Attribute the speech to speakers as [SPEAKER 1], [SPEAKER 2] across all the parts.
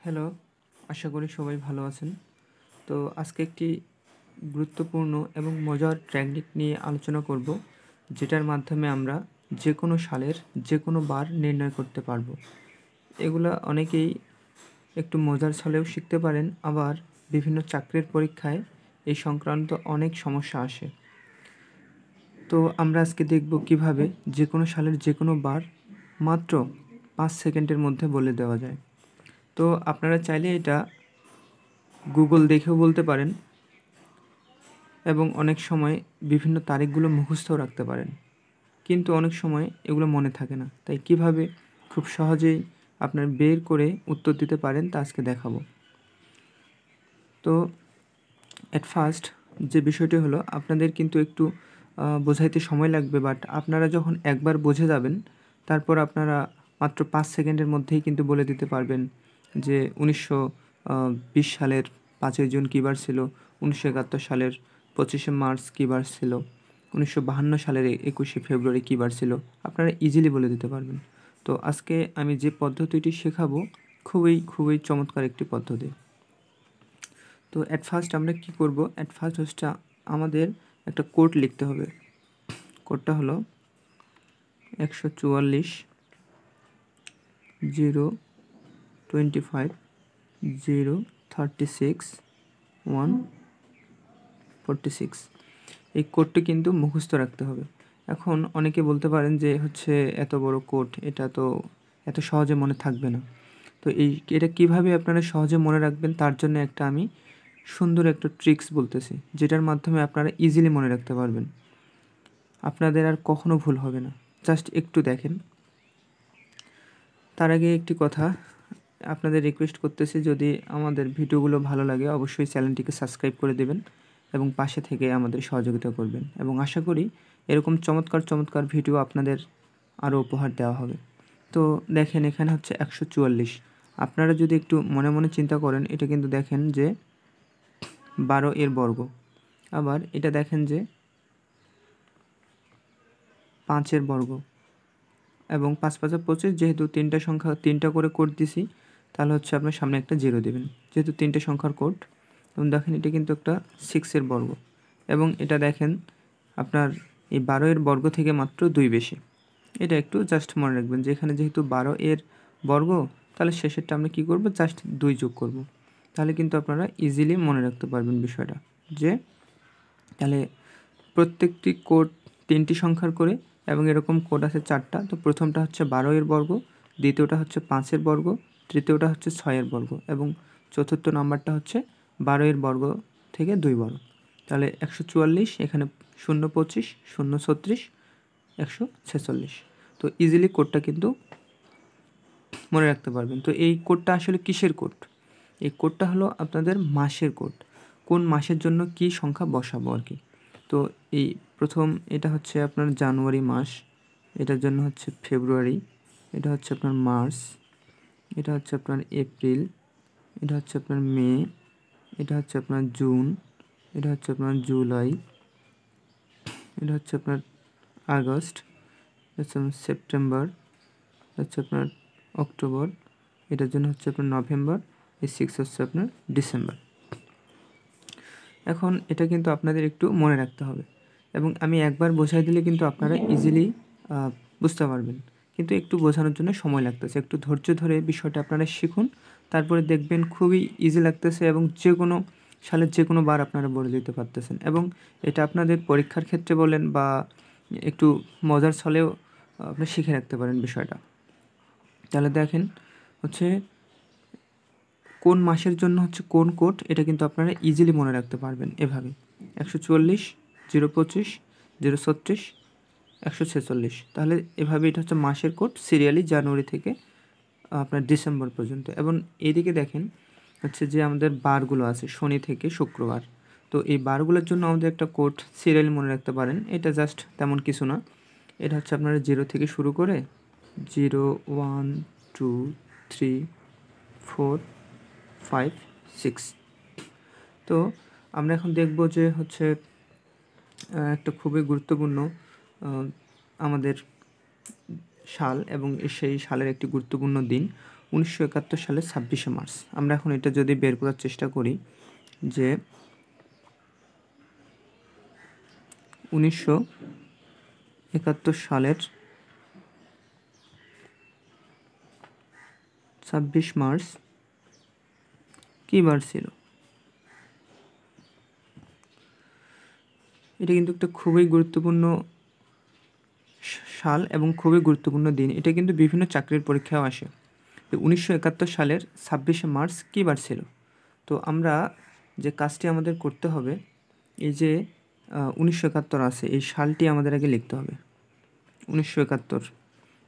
[SPEAKER 1] Hello, আশা করি সবাই ভালো আছেন। তো আজকে একটি গুরুত্বপূর্ণ এবং মজার টেকনিক নিয়ে আলোচনা করব, যেটার মাধ্যমে আমরা যেকোনো সালের যেকোনো বার নির্ণয় করতে পারবো। এগুলা অনেকেই একটু মজার ছলেও শিখতে পারেন, আবার বিভিন্ন চাকরির পরীক্ষায় এই সংক্রান্ত অনেক সমস্যা আসে। তো আমরা আজকে দেখব কিভাবে যেকোনো সালের যেকোনো বার মাত্র 5 সেকেন্ডের মধ্যে বলে দেওয়া যায়। তো আপনারা চাইলে এটা গুগল দেখেও বলতে পারেন এবং অনেক সময় বিভিন্ন তারিখগুলো মুখস্থও রাখতে পারেন, কিন্তু অনেক সময় এগুলো মনে থাকে না। তাই কিভাবে খুব সহজেই আপনার বের করে উত্তর দিতে পারেন তা আজকে দেখাবো। তো অ্যাট ফার্স্ট যে বিষয়টি হলো, আপনাদের কিন্তু একটু বোঝাইতে সময় লাগবে, বাট আপনারা যখন একবার বুঝে যাবেন তারপর আপনারা মাত্র 5 সেকেন্ডের মধ্যেই কিন্তু বলে দিতে পারবেন যে 1920 সালের 5ই জুন কী বার ছিল, 1971 সালের 25শে মার্চ কী বার ছিল, 1952 সালের 21শে ফেব্রুয়ারি কী বার ছিল। আপনারা ইজিলি বলে দিতে পারবেন। তো আজকে আমি যে পদ্ধতিটি শেখাবো খুবই চমৎকার একটি পদ্ধতি। তো অ্যাট ফার্স্ট আমরা কি করব, অ্যাট ফার্স্ট হচ্ছে আমাদের একটা কোড লিখতে হবে। কোডটা হলো 144 025 036 146। এই কোডটি কিন্তু মুখস্থ রাখতে হবে। এখন অনেকে বলতে পারেন যে হচ্ছে এত বড় কোড, এটা তো এত সহজে মনে থাকবে না। তো এটা কিভাবে আপনারা সহজে মনে রাখবেন তার জন্য আমি সুন্দর একটা ট্রিক্স বলতেছি, যেটার মাধ্যমে আপনারা ইজিলি মনে রাখতে পারবেন। আপনাদের আর কখনো ভুল হবে না। জাস্ট একটু দেখেন। তার আগে একটি কথা আপনাদের রিকোয়েস্ট করতেছি, যদি আমাদের ভিডিওগুলো ভালো লাগে অবশ্যই চ্যানেলটিকে সাবস্ক্রাইব করে দেবেন এবং পাশে থেকে আমাদের সহযোগিতা করবেন, এবং আশা করি এরকম চমৎকার ভিডিও আপনাদের আরও উপহার দেওয়া হবে। তো দেখেন, এখানে হচ্ছে 144। আপনারা যদি একটু মনে মনে চিন্তা করেন, এটা কিন্তু দেখেন যে 12 এর বর্গ। আবার এটা দেখেন যে 5 এর বর্গ, এবং 5 5 25। যেহেতু তিনটা করে কোড দিছি, তাহলে হচ্ছে আপনার সামনে একটা 0 দেবেন, যেহেতু 3টে সংখ্যার কোড। এবং দেখেন এটা কিন্তু একটা 6 এর বর্গ, এবং এটা দেখেন আপনার এই 12 এর বর্গ থেকে মাত্র 2 বেশি। এটা একটু জাস্ট মনে রাখবেন যে এখানে যেহেতু 12 এর বর্গ, তাহলে শেষেরটা আমরা কী করব, জাস্ট 2 যোগ করব। তাহলে কিন্তু আপনারা ইজিলি মনে রাখতে পারবেন বিষয়টা, যে তাহলে প্রত্যেকটি কোড 3টি সংখ্যার করে, এবং এরকম কোড আছে 4টা। তো প্রথমটা হচ্ছে 12 এর বর্গ, দ্বিতীয়টা হচ্ছে 5 এর বর্গ, তৃতীয়টা হচ্ছে 6 এর বর্গ, এবং চতুর্থ নাম্বারটা হচ্ছে 12 এর বর্গ থেকে 2 বড়। তাহলে 144, এখানে 0 25 0 36 146। তো ইজিলি কোডটা কিন্তু মনে রাখতে পারবেন। তো এই কোডটা আসলে কিসের কোড? এই কোডটা হলো আপনাদের মাসের কোড, কোন মাসের জন্য কি সংখ্যা বসাবো আর কি। তো এই প্রথম এটা হচ্ছে আপনার জানুয়ারি মাস, এটার জন্য হচ্ছে ফেব্রুয়ারি, এটা হচ্ছে আপনার মার্চ, এটা হচ্ছে আপনার এপ্রিল, এটা হচ্ছে আপনার মে, এটা হচ্ছে আপনার জুন, এটা হচ্ছে আপনার জুলাই, এটা হচ্ছে আপনার আগস্ট, এটা হচ্ছে আপনার সেপ্টেম্বর, এটা হচ্ছে আপনার অক্টোবর, এটার জন্য হচ্ছে আপনার নভেম্বর, এই 6 হচ্ছে আপনার ডিসেম্বর। এখন এটা কিন্তু আপনাদের একটু মনে রাখতে হবে, এবং আমি একবার বোঝাই দিলে কিন্তু আপনারা ইজিলি বুঝতে পারবেন। কিন্তু একটু বোঝানোর জন্য সময় লাগতেছে, একটু ধৈর্য ধরে বিষয়টা আপনারা শিখুন, তারপরে দেখবেন খুবই ইজি লাগতেছে, এবং যে কোনো সালের যে কোনো বার আপনারা বলে দিতে পারতেছেন। এবং এটা আপনাদের পরীক্ষার ক্ষেত্রে বলেন বা একটু মজার ছলেও আপনি শিখে রাখতে পারেন বিষয়টা। তাহলে দেখেন হচ্ছে কোন মাসের জন্য হচ্ছে কোন কোড, এটা কিন্তু আপনারা ইজিলি মনে রাখতে পারবেন এভাবে। 144 025 036 146। তাহলে এভাবে এটা হচ্ছে মাসের কোড, সিরিয়ালি জানুয়ারি থেকে আপনার ডিসেম্বর পর্যন্ত। এবং এইদিকে দেখেন হচ্ছে যে আমাদের বারগুলো আছে শনি থেকে শুক্রবার। তো এই বারগুলোর জন্য আমাদের একটা কোড সিরিয়ালি মনে রাখতে পারেন। এটা জাস্ট তেমন কিছু না, এটা হচ্ছে আপনারা 0 থেকে শুরু করে 0 1 2 3 4 5 6। তো আমরা এখন দেখব যে হচ্ছে একটা খুবই গুরুত্বপূর্ণ আমাদের সাল, এবং সেই সালের একটি গুরুত্বপূর্ণ দিন 1971 সালের 26শে মার্চ। আমরা এখন এটা যদি বের করার চেষ্টা করি যে 1971 সালের 26 মার্চ কী বার ছিল? এটা কিন্তু একটা খুবই গুরুত্বপূর্ণ সাল এবং খুবই গুরুত্বপূর্ণ দিন। এটা কিন্তু বিভিন্ন চাকরির পরীক্ষাও আসে। 1971 সালের 26শে মার্চ কী বার ছিল? তো আমরা যে কাজটি আমাদের করতে হবে, এই যে 1971 আছে, এই সালটি আমাদের আগে লিখতে হবে 1971।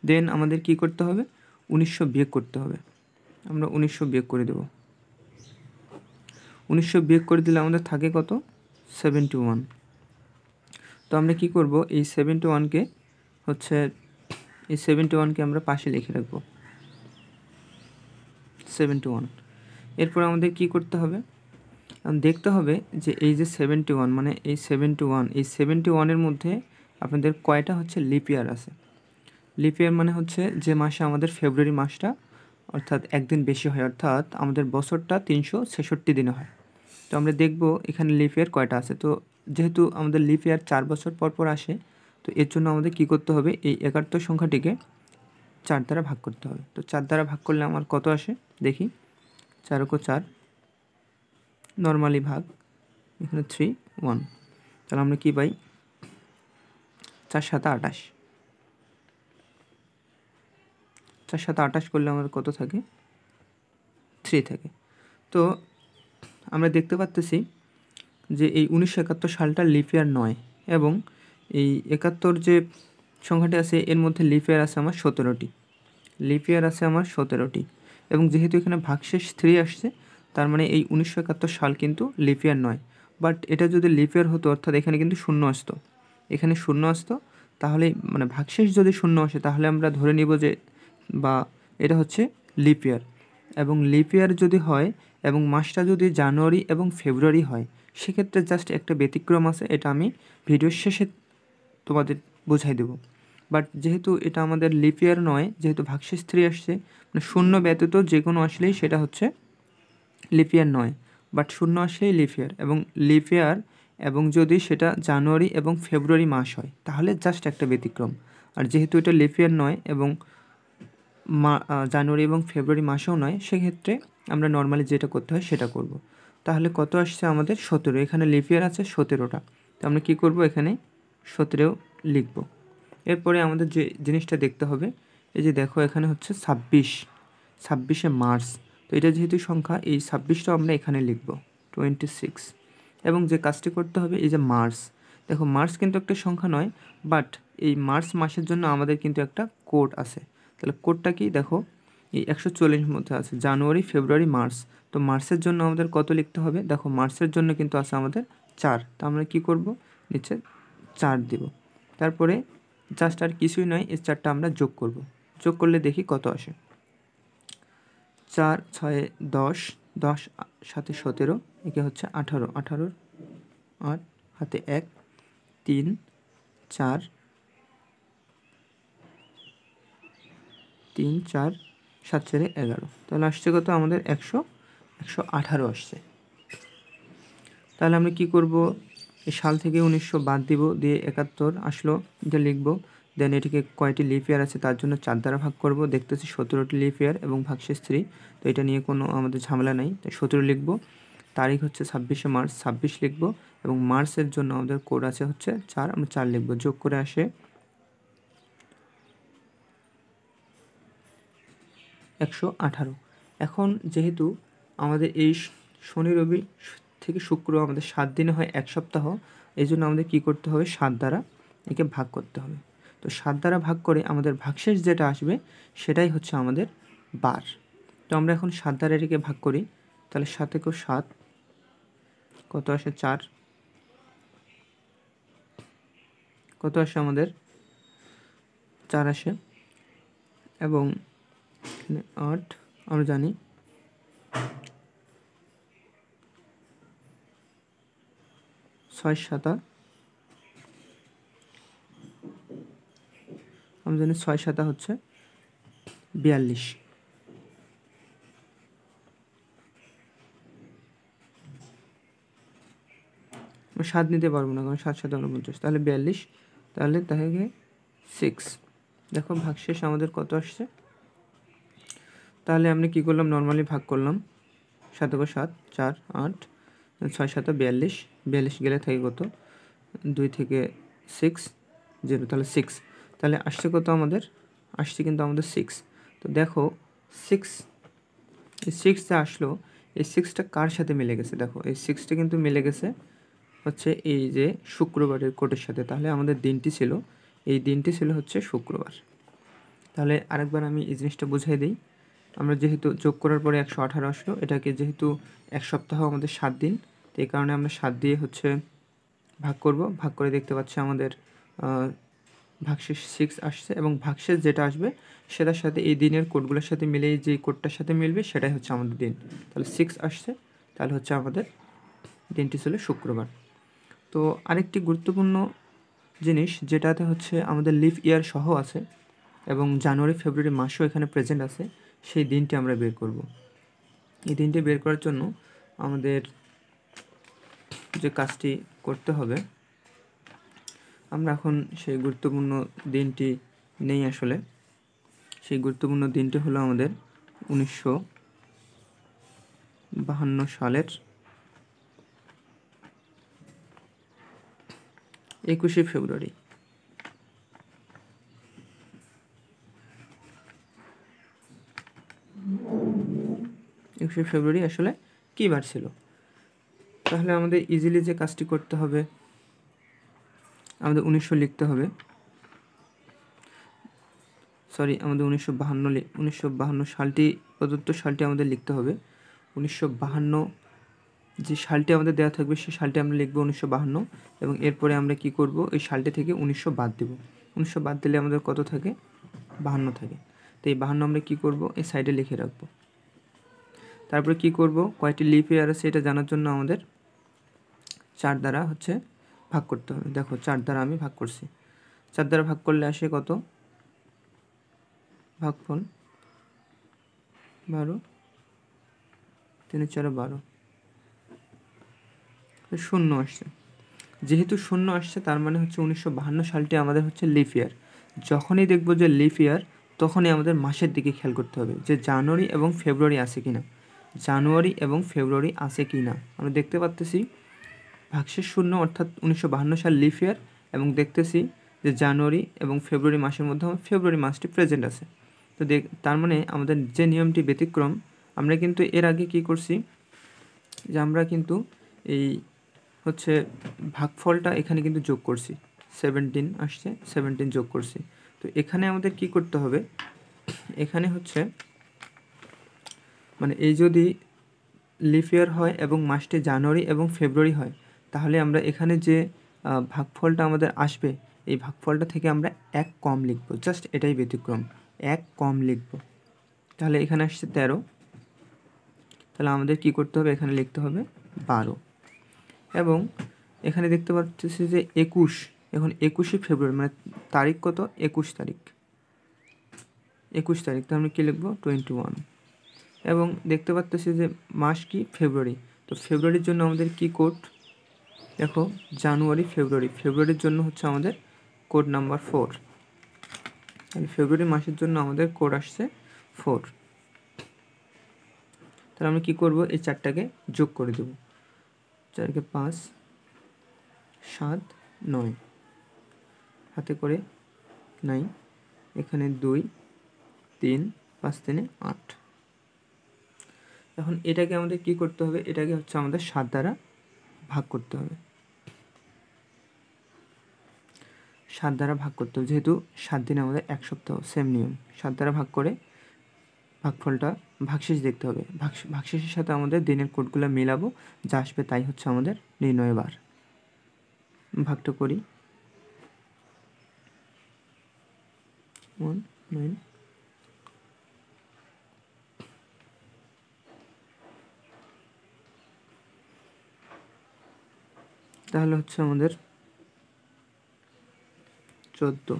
[SPEAKER 1] দেন আমাদের কি করতে হবে? 1900 বিয়োগ করতে হবে। আমরা 1900 বিয়োগ করে দেব। 1900 বিয়োগ করে দিলে আমাদের থাকে কত? 71। তো আমরা কি করব? এই 71কে হচ্ছে এই 71কে আমরা পাশে লিখে রাখবো 71। এরপর আমাদের কি করতে হবে? দেখতে হবে যে এই যে 71 মানে এই 71 এর মধ্যে আপনাদের কয়টা হচ্ছে লিপ ইয়ার আছে। লিপ ইয়ার মানে হচ্ছে যে মাসে আমাদের ফেব্রুয়ারি মাসটা অর্থাৎ একদিন বেশি হয়, অর্থাৎ আমাদের বছরটা 366 দিনে হয়। তো আমরা দেখব এখানে লিপ ইয়ার কয়টা আছে। তো যেহেতু আমাদের লিপ ইয়ার 4 বছর পর পর আসে, তো এর জন্য আমাদের কি করতে হবে? এই 71 সংখ্যাটিকে 4 দ্বারা ভাগ করতে হবে। তো 4 দ্বারা ভাগ করলে আমার কত আসে দেখি। 4 × 4 নর্মালি ভাগ, এখানে 3 1। তাহলে আমরা কি পাই? 4 × 7 = 28। 4 × 7 = 28 করলে আমাদের কত থাকে? 3 থাকে। তো আমরা দেখতে পাচ্তেছি যে এই 1971 সালটা লিপ ইয়ার নয়, এবং এই 71 যে সংখ্যাটি আছে এর মধ্যে লিপ ইয়ার আছে আমার 17টি। লিপ ইয়ার আছে আমার 17টি, এবং যেহেতু এখানে ভাগশেষ 3 আসছে, তার মানে এই 1971 সাল কিন্তু লিপ ইয়ার নয়। বাট এটা যদি লিপ ইয়ার হতো, অর্থাৎ এখানে কিন্তু শূন্য আসতো, এখানে শূন্য আসতো, তাহলে মানে ভাগশেষ যদি শূন্য আসে তাহলে আমরা ধরে নিব যে বা এটা হচ্ছে লিপ ইয়ার। এবং লিপ ইয়ার যদি হয় এবং মাসটা যদি জানুয়ারি এবং ফেব্রুয়ারি হয়, সেক্ষেত্রে জাস্ট একটা ব্যতিক্রম আছে, এটা আমি ভিডিওর শেষে তোমাদের বোঝাই দেব। বাট যেহেতু এটা আমাদের লিপ ইয়ার নয়, যেহেতু ভাগশেষ 3 আসছে, মানে শূন্য ব্যতীত যে কোনো আসলেই সেটা হচ্ছে লিপ ইয়ার নয়, বাট শূন্য আসলেই লিপ ইয়ার। এবং লিপ ইয়ার এবং যদি সেটা জানুয়ারি এবং ফেব্রুয়ারি মাস হয় তাহলে জাস্ট একটা ব্যতিক্রম। আর যেহেতু এটা লিপ ইয়ার নয় এবং জানুয়ারি এবং ফেব্রুয়ারি মাসেও নয়, সেক্ষেত্রে আমরা নর্মালি যেটা করতে হয় সেটা করব। তাহলে কত আসছে আমাদের? 17। এখানে লিপ ইয়ার আছে 17টা, তো আমরা কী করব? এখানে 17 লিখব। এরপরে আমাদের যে জিনিসটা দেখতে হবে, এই যে দেখো এখানে হচ্ছে 26শে মার্চ। তো এটা যেহেতু সংখ্যা, এই 26টা আমরা এখানে লিখব 26। এবং যে কাজটি করতে হবে, এই যে মার্চ, দেখো মার্চ কিন্তু একটা সংখ্যা নয়, বাট এই মার্চ মাসের জন্য আমাদের কিন্তু একটা কোড আছে। তাহলে কোডটা কি? দেখো এই 140 মধ্যে আছে জানুয়ারি, ফেব্রুয়ারি, মার্চ। তো মার্চের জন্য আমাদের কত লিখতে হবে? দেখো মার্চের জন্য কিন্তু আছে আমাদের 4। তো আমরা কি করব? নিচে 4 দিব। তারপরে জাস্ট আর কিছুই নয়, এই 4টা আমরা যোগ করব। যোগ করলে দেখি কত আসে। 4 × 6 = 10, 10 × 7 = 17, একে হচ্ছে 18, 18 8 হাতে 1 3 4 3 4 7 4 11। তাহলে আসছে কত আমাদের? 118 আসছে। তাহলে আমরা কি করব? এই সাল থেকে 1900 বাদ দিব, দিয়ে 71 আসলো, এটা লিখব। দেন এটিকে কয়টি লিপ ইয়ার আছে তার জন্য 4 দ্বারা ভাগ করব। দেখতেছি 17টি লিপ ইয়ার এবং ভাগশেষ 3, তো এটা নিয়ে কোনো আমাদের ঝামেলা নাই, তাই 17 লিখব। তারিখ হচ্ছে 26শে মার্চ, 26 লিখব। এবং মার্চের জন্য আমাদের কোড আছে হচ্ছে 4, আমরা 4 লিখব। যোগ করে আসে 118। এখন যেহেতু আমাদের এই শনি রবি থেকে শুক্র আমাদের 7 দিনে হয় 1 সপ্তাহ, এই জন্য আমাদের কী করতে হবে? 7 দ্বারা একে ভাগ করতে হবে। তো 7 দ্বারা ভাগ করে আমাদের ভাগশেষ যেটা আসবে সেটাই হচ্ছে আমাদের বার। তো আমরা এখন 7 দ্বারা এটাকে ভাগ করি, তাহলে 7 × 7 কত আসে? 4। কত আসে আমাদের? 4 আসে। এবং এখানে 8 আমরা জানি। 6 × 7 আমরা জানি 6 × 7 হচ্ছে 42। 7 নিতে পারবো না, কারণ 7 7 49, তাহলে 42, তাহলে থাকে 6। দেখো ভাগশেষ আমাদের কত আসছে। তাহলে আমরা কী করলাম, নর্মালি ভাগ করলাম, 7 7 4 8 6 7 42, 42 গেলে থাকে কত, 2 থেকে 6 0, তাহলে 6। তাহলে আসছে কত আমাদের, আসছে কিন্তু আমাদের 6। তো দেখো 6, এই 6 যা আসলো, এই 6টা কার সাথে মিলে গেছে, দেখো এই 6টা কিন্তু মিলে গেছে হচ্ছে এই যে শুক্রবারের কোটের সাথে। তাহলে আমাদের দিনটি ছিল, এই দিনটি ছিল হচ্ছে শুক্রবার। তাহলে আরেকবার আমি এই জিনিসটা বুঝাই দিই। আমরা যেহেতু যোগ করার পরে 118 আসলো, এটাকে যেহেতু এক সপ্তাহ আমাদের 7 দিন, তো এই কারণে আমরা 7 দিয়ে হচ্ছে ভাগ করব। ভাগ করে দেখতে পাচ্ছি আমাদের ভাগশেষ 6 আসছে, এবং ভাগশেষ যেটা আসবে সেটার সাথে এই দিনের কোডগুলোর সাথে মিলে যে কোডটার সাথে মিলবে সেটাই হচ্ছে আমাদের দিন। তাহলে 6 আসছে, তাহলে হচ্ছে আমাদের দিনটি ছিল শুক্রবার। তো আরেকটি গুরুত্বপূর্ণ জিনিস, যেটাতে হচ্ছে আমাদের লিভ ইয়ার সহ আছে এবং জানুয়ারি ফেব্রুয়ারি মাসও এখানে প্রেজেন্ট আছে, সেই দিনটি আমরা বের করব। এই দিনটি বের করার জন্য আমাদের যে কাজটি করতে হবে, আমরা এখন সেই গুরুত্বপূর্ণ দিনটি নেই। আসলে সেই গুরুত্বপূর্ণ দিনটি হলো আমাদের 1952 সালের 21শে ফেব্রুয়ারি। আসলে কী বার ছিল? তাহলে আমাদের ইজিলি যে কাজটি করতে হবে, আমাদের 1900 লিখতে হবে, সরি আমাদের 1952 সালটি, প্রদত্ত সালটি আমাদের লিখতে হবে। 1952 যে সালটি আমাদের দেওয়া থাকবে সেই সালটি আমরা লিখব 1952, এবং এরপরে আমরা কি করব, এই সালটি থেকে 1900 বাদ দেব। 1900 বাদ দিলে আমাদের কত থাকে, 52 থাকে। তো এই 52 আমরা কি করব, এই সাইডে লিখে রাখবো। তারপরে কি করব, কয়টি লিপ ইয়ার আছে এটা জানার জন্য আমাদের 4 দ্বারা হচ্ছে ভাগ করতে হবে। দেখো 4 দ্বারা আমি ভাগ করছি, 4 দ্বারা ভাগ করলে আসে কত, ভাগফল 12, 3 4 12, শূন্য আসছে। যেহেতু শূন্য আসছে তার মানে হচ্ছে 1952 সালটি আমাদের হচ্ছে লিপ ইয়ার। যখনই দেখবো যে লিপ ইয়ার, তখনই আমাদের মাসের দিকে খেয়াল করতে হবে যে জানুয়ারি এবং ফেব্রুয়ারি আছে কিনা, জানুয়ারি এবং ফেব্রুয়ারি আছে কিনা। আমরা দেখতে পাচ্তেছি ভাগশেষ শূন্য, অর্থাৎ 1952 সাল লিপ ইয়ার, এবং দেখতেছি যে জানুয়ারি এবং ফেব্রুয়ারি মাসের মধ্যে ফেব্রুয়ারি মাসটি প্রেজেন্ট আছে। তো তার মানে আমাদের যে নিয়মটি ব্যতিক্রম, আমরা কিন্তু এর আগে কি করছি, যে আমরা কিন্তু এই হচ্ছে ভাগফলটা এখানে কিন্তু যোগ করছি, 17 আসছে, 17 যোগ করছি। তো এখানে আমাদের কি করতে হবে, এখানে হচ্ছে মানে এই যদি লিপ ইয়ার হয় এবং মাসটি জানুয়ারি এবং ফেব্রুয়ারি হয়, তাহলে আমরা এখানে যে ভাগফলটা আমাদের আসবে, এই ভাগফলটা থেকে আমরা 1 কম লিখব, জাস্ট এটাই ব্যতিক্রম, 1 কম লিখব। তাহলে এখানে আসছে 13, তাহলে আমাদের কি করতে হবে, এখানে লিখতে হবে 12। এবং এখানে দেখতে পাচ্ছি যে 21, এখন 21শে ফেব্রুয়ারি মানে তারিখ কত, 21 তারিখ, 21 তারিখ, তো আমরা কী লিখব, 21। এবং দেখতে পাচ্ছি যে মাস কি, ফেব্রুয়ারি। তো ফেব্রুয়ারির জন্য আমাদের কি কোড, দেখো জানুয়ারি ফেব্রুয়ারি, ফেব্রুয়ারির জন্য হচ্ছে আমাদের কোড নাম্বার 4। তাহলে ফেব্রুয়ারি মাসের জন্য আমাদের কোড আসছে 4। তাহলে আমরা কী করব, এই 4টাকে যোগ করে দেব, 4কে 5 7 9, হাতে করে 9, এখানে 2 3 5 3 8। এখন এটাকে আমাদের কি করতে হবে, এটাকে হচ্ছে আমাদের 7 দ্বারা ভাগ করতে হবে, 7 দ্বারা ভাগ করতে হবে, যেহেতু 7 দিন আমাদের 1 সপ্তাহ, সেম নিয়ম। 7 দ্বারা ভাগ করে ভাগফলটা ভাগশেষ দেখতে হবে, ভাগশেষের সাথে আমাদের দিনের কোডগুলো মেলাবো, যা আসবে তাই হচ্ছে আমাদের নির্ণয় বার। ভাগটা করি, 1 9, তাহলে হচ্ছে আমাদের 14,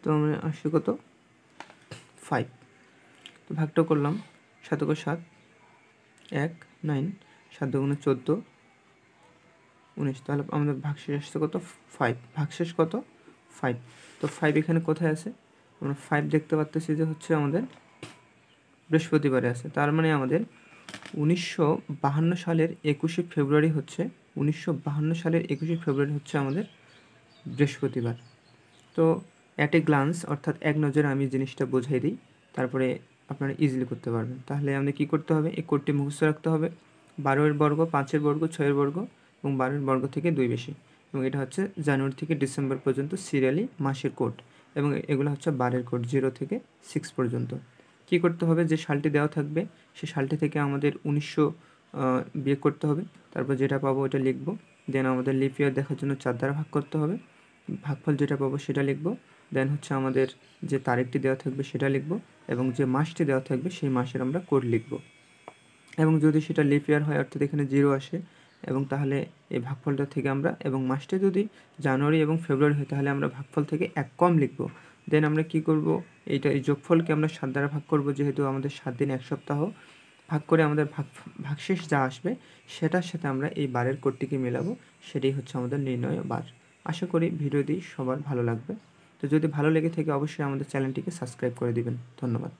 [SPEAKER 1] তো আমরা আসছে কত, 5। তো ভাগটা করলাম, 7 × 7 1 9, 7 × 14 19, তাহলে আমাদের ভাগশেষ আসছে কত 5, ভাগশেষ কত 5। তো 5 এখানে কোথায় আছে? আমরা 5 দেখতে পাচ্তেছি যে হচ্ছে আমাদের বৃহস্পতিবারে আছে। তার মানে আমাদের 1952 সালের 21শে ফেব্রুয়ারি হচ্ছে 1952 সালের 21শে ফেব্রুয়ারি হচ্ছে আমাদের বৃহস্পতিবার। তো অ্যাট এ গ্লান্স অর্থাৎ এক নজরে আমি জিনিসটা বোঝাই দিই, তারপরে আপনারা ইজিলি করতে পারবেন। তাহলে আমাদের কী করতে হবে? এই কোডটি মুখস্থ রাখতে হবে। 12 বর্গ, 5 বর্গ, 6 বর্গ এবং 12 বর্গ থেকে 2 বেশি, এবং এটা হচ্ছে জানুয়ারি থেকে ডিসেম্বর পর্যন্ত সিরিয়ালি মাসের কোড, এবং এগুলো হচ্ছে বারের কোড 0 থেকে 6 পর্যন্ত। কী করতে হবে? যে সালটি দেওয়া থাকবে সেই সালটি থেকে আমাদের 1900 বিয়োগ করতে হবে, তারপর যেটা পাবো ওটা লিখব। দেন আমাদের লিপ ইয়ার দেখার জন্য 4 দ্বারা ভাগ করতে হবে, ভাগফল যেটা পাবো সেটা লিখব। দেন হচ্ছে আমাদের যে তারিখটি দেওয়া থাকবে সেটা লিখব, এবং যে মাসটি দেওয়া থাকবে সেই মাসের আমরা কোড লিখব। এবং যদি সেটা লিপ ইয়ার হয় অর্থাৎ এখানে 0 আসে, এবং তাহলে এই ভাগফলটা থেকে আমরা, এবং মাসটা যদি জানুয়ারি এবং ফেব্রুয়ারি হয় তাহলে আমরা ভাগফল থেকে 1 কম লিখব। দেন আমরা কি করব? এই যোগফলকে আমরা 7 দ্বারা ভাগ করব, যেহেতু আমাদের 7 দিন 1 সপ্তাহ, ভাগ করে আমাদের ভাগশেষ যা আসবে সেটার সাথে আমরা এই বারের কোডটিকে মেলাবো, সেটাই হচ্ছে আমাদের নির্ণয় বার। আশা করি ভিডিওটি সবার ভালো লাগবে। তো যদি ভালো লেগে থাকে অবশ্যই আমাদের চ্যানেলটিকে সাবস্ক্রাইব করে দিবেন। ধন্যবাদ।